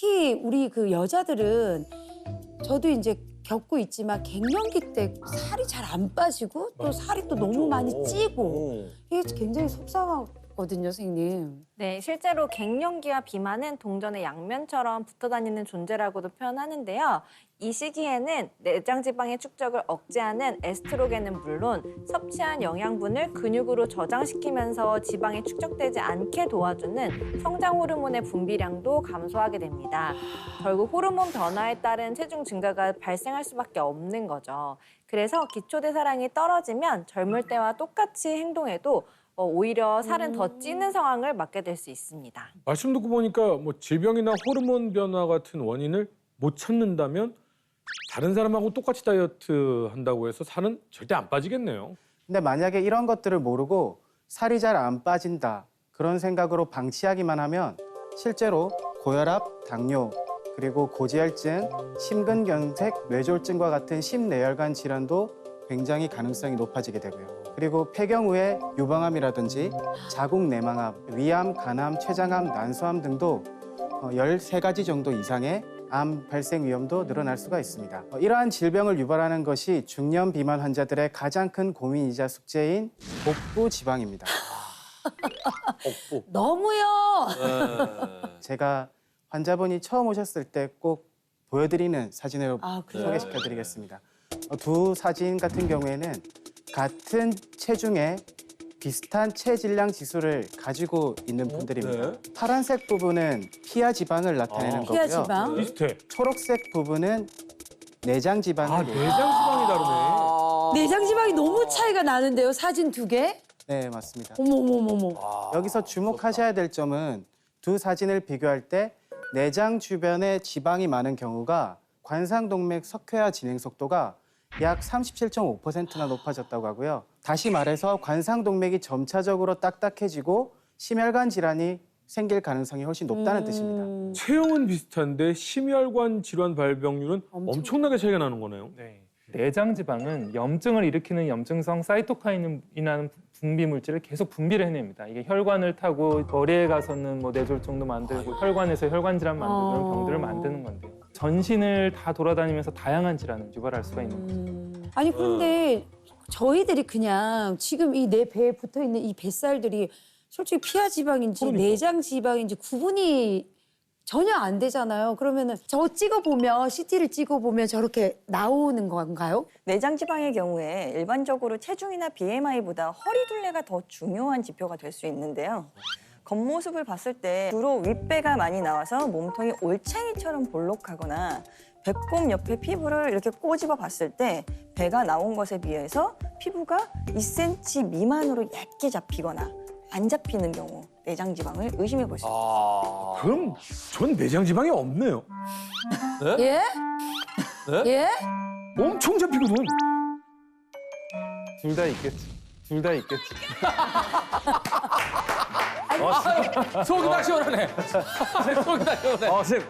특히 우리 그 여자들은 저도 이제 겪고 있지만 갱년기 때 살이 잘 안 빠지고 또 살이 또 너무 많이 찌고 이게 굉장히 속상하거든요, 선생님. 네, 실제로 갱년기와 비만은 동전의 양면처럼 붙어 다니는 존재라고도 표현하는데요. 이 시기에는 내장 지방의 축적을 억제하는 에스트로겐은 물론 섭취한 영양분을 근육으로 저장시키면서 지방이 축적되지 않게 도와주는 성장 호르몬의 분비량도 감소하게 됩니다. 결국 호르몬 변화에 따른 체중 증가가 발생할 수밖에 없는 거죠. 그래서 기초대사량이 떨어지면 젊을 때와 똑같이 행동해도 오히려 살은 더 찌는 상황을 맞게 될 수 있습니다. 말씀 듣고 보니까 뭐 질병이나 호르몬 변화 같은 원인을 못 찾는다면 다른 사람하고 똑같이 다이어트 한다고 해서 살은 절대 안 빠지겠네요. 근데 만약에 이런 것들을 모르고 살이 잘 안 빠진다 그런 생각으로 방치하기만 하면 실제로 고혈압, 당뇨, 그리고 고지혈증, 심근경색, 뇌졸중과 같은 심내혈관 질환도 굉장히 가능성이 높아지게 되고요. 그리고 폐경 후에 유방암이라든지 자궁 내망암, 위암, 간암, 췌장암, 난소암 등도 13가지 정도 이상의 암 발생 위험도 늘어날 수가 있습니다. 이러한 질병을 유발하는 것이 중년 비만 환자들의 가장 큰 고민이자 숙제인 복부 지방입니다. 복부. 너무요. 제가 환자분이 처음 오셨을 때 꼭 보여드리는 사진으로 그래요? 소개시켜드리겠습니다. 두 사진 같은 경우에는 같은 체중에 비슷한 체질량 지수를 가지고 있는 분들입니다. 파란색 부분은 피하 지방을 나타내는 거고요. 피하 지방. 비슷해. 초록색 부분은 내장 지방을 내장 지방이 다르네. 내장 지방이 너무 차이가 나는데요, 사진 두 개? 네, 맞습니다. 어머머머머. 여기서 주목하셔야 될 점은 두 사진을 비교할 때 내장 주변에 지방이 많은 경우가 관상동맥 석회화 진행 속도가 약 37.5%나 높아졌다고 하고요. 다시 말해서 관상동맥이 점차적으로 딱딱해지고 심혈관 질환이 생길 가능성이 훨씬 높다는 뜻입니다. 체형은 비슷한데 심혈관 질환 발병률은 엄청나게 차이가 나는 거네요. 네. 내장 지방은 염증을 일으키는 염증성 사이토카인이라는 분비 물질을 계속 분비를 해냅니다. 이게 혈관을 타고 머리에 가서는 뭐 뇌졸중도 만들고 혈관에서 혈관 질환 만드는 그런 병들을 만드는 건데요. 전신을 다 돌아다니면서 다양한 질환을 유발할 수가 있는 거죠. 아니 그런데 저희들이 그냥 지금 이 내 배에 붙어 있는 이 뱃살들이 솔직히 피하 지방인지 내장 지방인지 구분이 전혀 안 되잖아요. 그러면은 저 찍어보면 CT를 찍어보면 저렇게 나오는 건가요? 내장 지방의 경우에 일반적으로 체중이나 BMI보다 허리 둘레가 더 중요한 지표가 될 수 있는데요. 겉모습을 봤을 때 주로 윗배가 많이 나와서 몸통이 올챙이처럼 볼록하거나 배꼽 옆에 피부를 이렇게 꼬집어 봤을 때 배가 나온 것에 비해서 피부가 2cm 미만으로 얇게 잡히거나 안 잡히는 경우 내장 지방을 의심해 볼 수 있습니다. 그럼 전 내장 지방이 없네요. 예? 예? 엄청 잡히거든. 둘 다 있겠지. 둘 다 있겠지. 속이 다 시원하네. 속이 다 시원해.